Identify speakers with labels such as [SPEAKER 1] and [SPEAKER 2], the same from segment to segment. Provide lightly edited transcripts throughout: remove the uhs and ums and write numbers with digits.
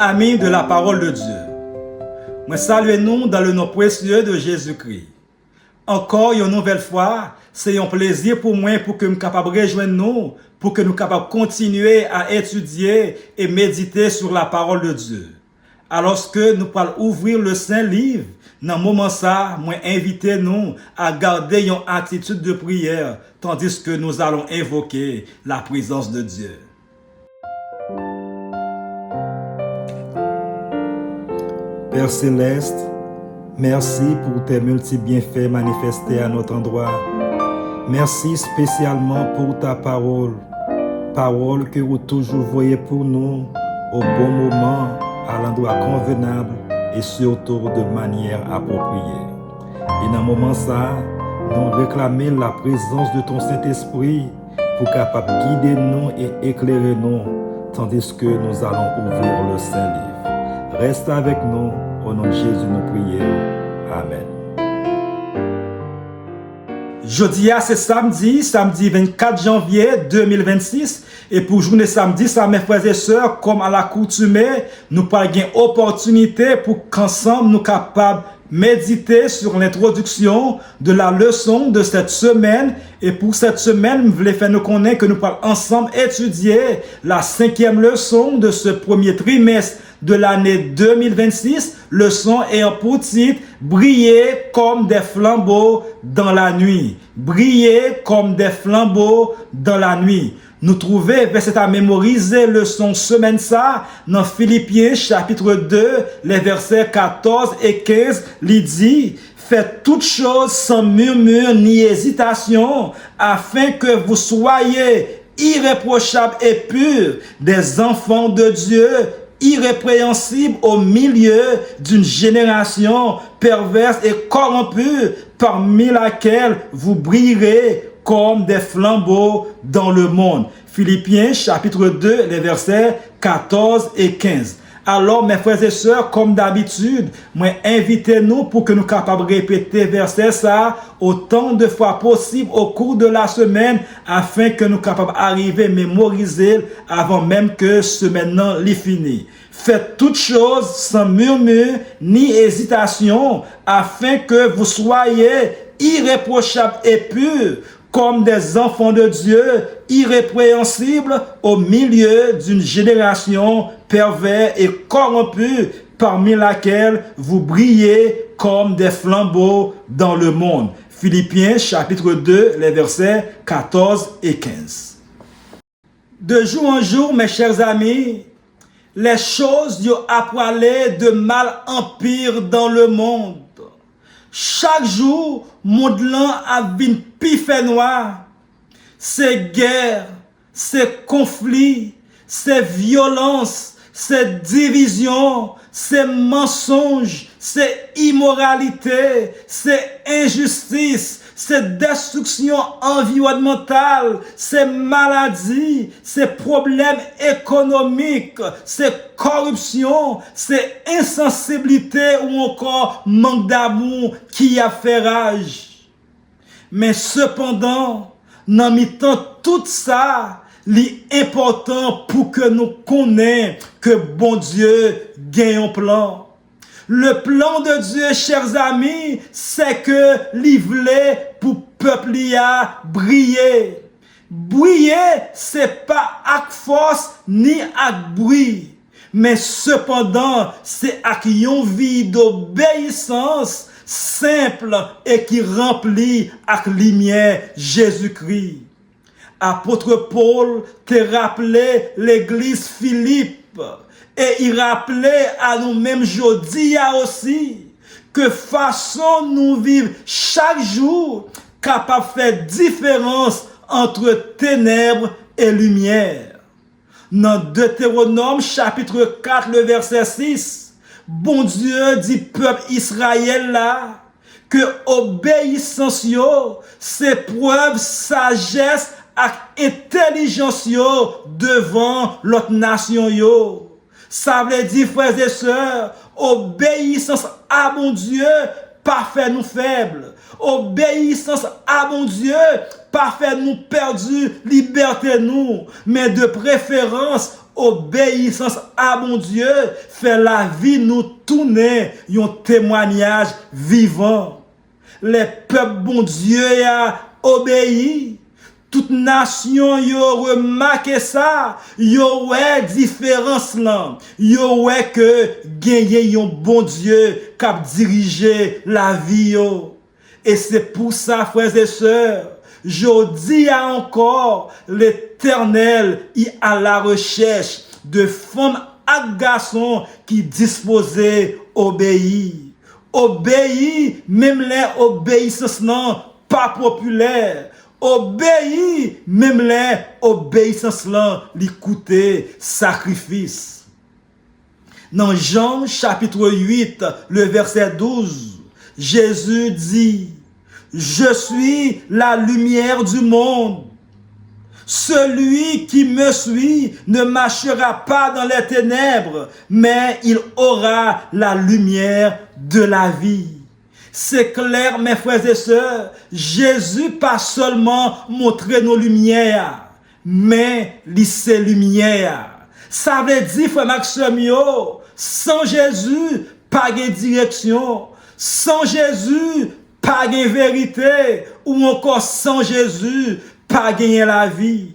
[SPEAKER 1] Amis de la parole de Dieu, moi saluez-nous dans le nom précieux de Jésus-Christ. Encore une nouvelle fois, c'est un plaisir pour moi pour que nous capables de rejoindre nous, pour que nous capables de continuer à étudier et méditer sur la parole de Dieu. Alors que nous allons ouvrir le Saint-Livre, dans ce moment ça, moi invitez nous à garder une attitude de prière, tandis que nous allons invoquer la présence de Dieu. Père Céleste, merci pour tes multiples bienfaits manifestés à notre endroit. Merci spécialement pour ta parole, parole que vous toujours voyez pour nous au bon moment, à l'endroit convenable et surtout de manière appropriée. Et dans ce moment ça, nous réclamons la présence de ton Saint-Esprit pour capable guider nous et éclairer nous, tandis que nous allons ouvrir le Saint-Livre. Reste avec nous, au nom de Jésus nous prions. Amen. Jeudi, c'est samedi 24 janvier 2026. Et pour journée samedi, ça, mes frères et sœurs, comme à l'accoutumée, nous parlons d'une opportunité pour qu'ensemble nous capables méditer sur l'introduction de la leçon de cette semaine. Et pour cette semaine, je voulais faire nous connaître que nous parlons ensemble étudier la 5e leçon de ce premier trimestre de l'année 2026, leçon ayant pour titre « Briller comme des flambeaux dans la nuit ». Briller comme des flambeaux dans la nuit. Nous trouvons verset à mémoriser leçon semaine ça dans Philippiens chapitre 2, les versets 14 et 15, il dit « Faites toutes choses sans murmure ni hésitation, afin que vous soyez irréprochables et purs, des enfants de Dieu, irrépréhensible au milieu d'une génération perverse et corrompue, parmi laquelle vous brillerez comme des flambeaux dans le monde. Philippiens chapitre 2, les versets 14 et 15. Alors, mes frères et sœurs, comme d'habitude, moi invitez-nous pour que nous capables de répéter verset ça autant de fois possible au cours de la semaine, afin que nous capables d'arriver à mémoriser avant même que semaine l'est fini. Faites toutes choses sans murmure ni hésitation, afin que vous soyez irréprochables et purs, comme des enfants de Dieu, irrépréhensibles au milieu d'une génération perverse et corrompue, parmi laquelle vous brillez comme des flambeaux dans le monde. Philippiens chapitre 2, les versets 14 et 15. De jour en jour, mes chers amis, les choses yo appralé de mal en pire dans le monde. Chaque jour, monde là a vin pi fait noir. C'est guerre, c'est conflit, c'est violence, c'est division, c'est mensonge, c'est immoralité, c'est injustice, c'est destruction environnementale, c'est maladie, c'est problèmes économiques, c'est corruption, c'est insensibilité ou encore manque d'amour qui a fait rage. Mais cependant, dans mi-temps tout ça, l'important pour que nous connaissions que bon Dieu gagne un plan. Le plan de Dieu, chers amis, c'est que l'ivlé pour peuple y a briller. Briller, c'est pas avec force ni avec bruit, mais cependant, c'est avec une vie d'obéissance simple et qui remplit avec lumière Jésus-Christ. Apôtre Paul te rappelé l'église Philippe. Et il rappelait à nous-mêmes aujourd'hui aussi que façon nous vivre chaque jour capable de faire différence entre ténèbres et lumière. Dans Deutéronome chapitre 4, le verset 6, bon Dieu dit peuple Israël là que obéissance yo, c'est preuve sagesse et intelligence yo devant l'autre nation yo. Ça veut dire, frères et sœurs, obéissance à mon Dieu, pas faire nous faibles. Obéissance à mon Dieu, pas faire nous perdus, liberté nous, mais de préférence, obéissance à mon Dieu, fait la vie nous tourner un témoignage vivant. Les peuples bon Dieu a obéi. Toute nation yo remarqué ça, yo ouais différence là, yo ouais que gagner un bon Dieu cap diriger la vie yo. Et c'est pour ça frères et sœurs, je dis encore l'Éternel est à la recherche de femmes et garçons qui disposés obéir. Obéir même les obéissances non pas populaires. Obéir, même les obéissances là, l'écouter, sacrifice. Dans Jean chapitre 8, le verset 12, Jésus dit, je suis la lumière du monde. Celui qui me suit ne marchera pas dans les ténèbres, mais il aura la lumière de la vie. C'est clair, mes frères et sœurs, Jésus pas seulement montré nos lumières, mais lycée lumière. Ça veut dire, frère Maxime, sans Jésus, pas de direction. Sans Jésus, pas de vérité. Ou encore sans Jésus, pas gagner la vie.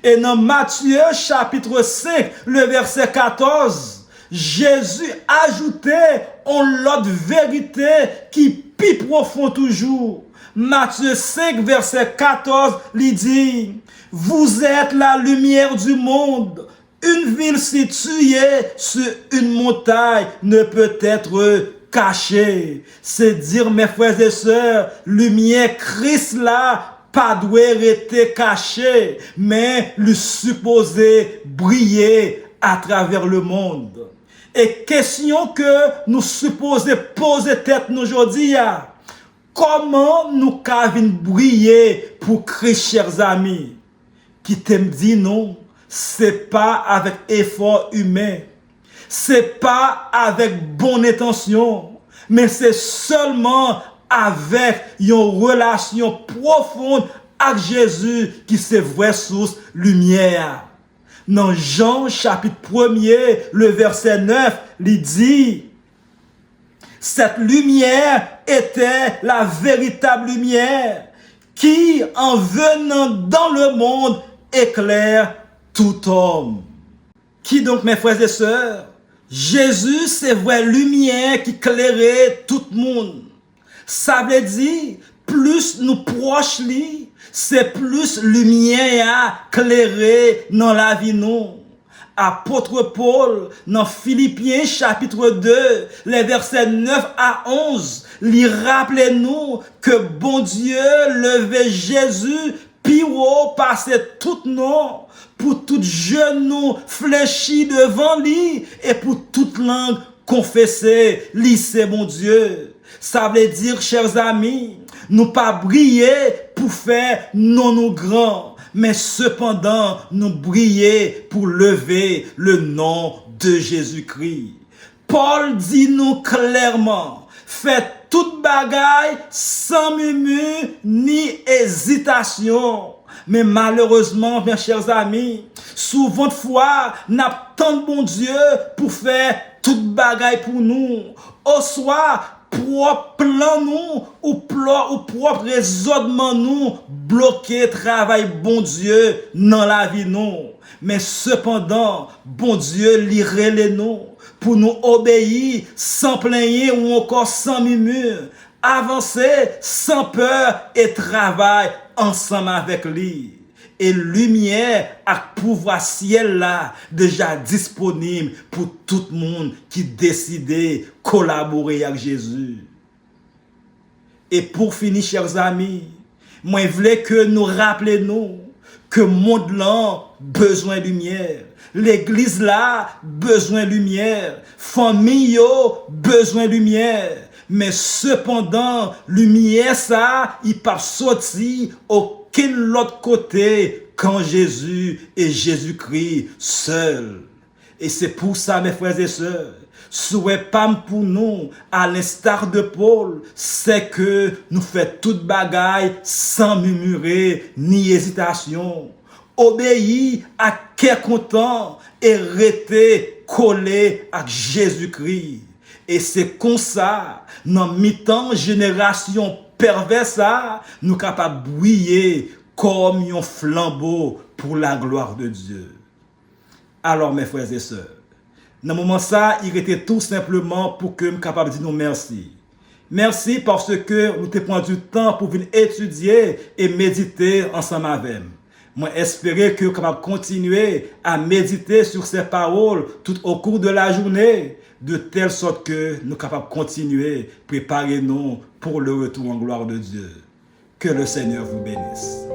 [SPEAKER 1] Et dans Matthieu chapitre 5, le verset 14, Jésus ajoutait en l'autre vérité qui plus profond toujours. Matthieu 5, verset 14, il dit, vous êtes la lumière du monde. Une ville située sur une montagne ne peut être cachée. C'est dire, mes frères et sœurs, lumière Christ là, pas doit être caché, mais le supposé briller à travers le monde. Et question que nous supposons poser tête nous aujourd'hui, comment nous pouvons briller pour Christ, chers amis? Qui t'aime dit non, c'est pas avec effort humain, c'est pas avec bonne intention, mais c'est seulement avec une relation profonde avec Jésus qui c'est vraie source lumière. Dans Jean chapitre 1er, le verset 9, il dit, cette lumière était la véritable lumière qui, en venant dans le monde, éclaire tout homme. Qui donc, mes frères et sœurs? Jésus, c'est vraie lumière qui éclairait tout le monde. Ça veut dire, plus nous proches lui, c'est plus lumière à éclairer dans la vie nous. Apôtre Paul, dans Philippiens chapitre 2, les versets 9 à 11, lui rappelez-nous que bon Dieu levait Jésus, puis passait tout nom, pour tout genou fléchi devant lui, et pour toute langue confesser, lui c'est mon Dieu. Ça veut dire, chers amis, nous pas briller pour faire non nous grands, mais cependant nous briller pour lever le nom de Jésus-Christ. Paul dit nous clairement, faites toute bagaille sans murmure ni hésitation. Mais malheureusement, mes chers amis, souvent de fois, n'a tant de bon Dieu pour faire toute bagaille pour nous. Au soit, propre plan nous, ou propre raisonnement nous, bloquer travail bon Dieu dans la vie nous. Mais cependant, bon Dieu lirait les nous pour nous obéir sans plaigner ou encore sans murmure, avancer sans peur et travailler ensemble avec lui. Et lumière à pouvoir ciel là déjà disponible pour tout le monde qui décide collaborer avec Jésus. Et pour finir, chers amis, moi je voulais que nous rappelions que le monde là besoin de lumière. L'église là besoin de lumière. Famille besoin de lumière. Mais cependant, lumière ça, il pas sorti aucun autre côté qu'en Jésus et Jésus-Christ seul. Et c'est pour ça, mes frères et sœurs, Souhait pas pour nous, à l'instar de Paul, c'est que nous faisons toute bagaille sans murmurer ni hésitation. Obéir à quel content et rester collé à Jésus-Christ. Et c'est comme ça, dans mi-temps génération perverse, nous capables de briller comme un flambeau pour la gloire de Dieu. Alors mes frères et sœurs, dans ce moment ça, il était tout simplement pour que nous capable de dire merci. Merci parce que nous t'avons pris du temps pour venir étudier et méditer ensemble avec nous. Moi, espérer que nous capable continuer à méditer sur ces paroles tout au cours de la journée, de telle sorte que nous capables continuer, préparer nous pour le retour en gloire de Dieu. Que le Seigneur vous bénisse.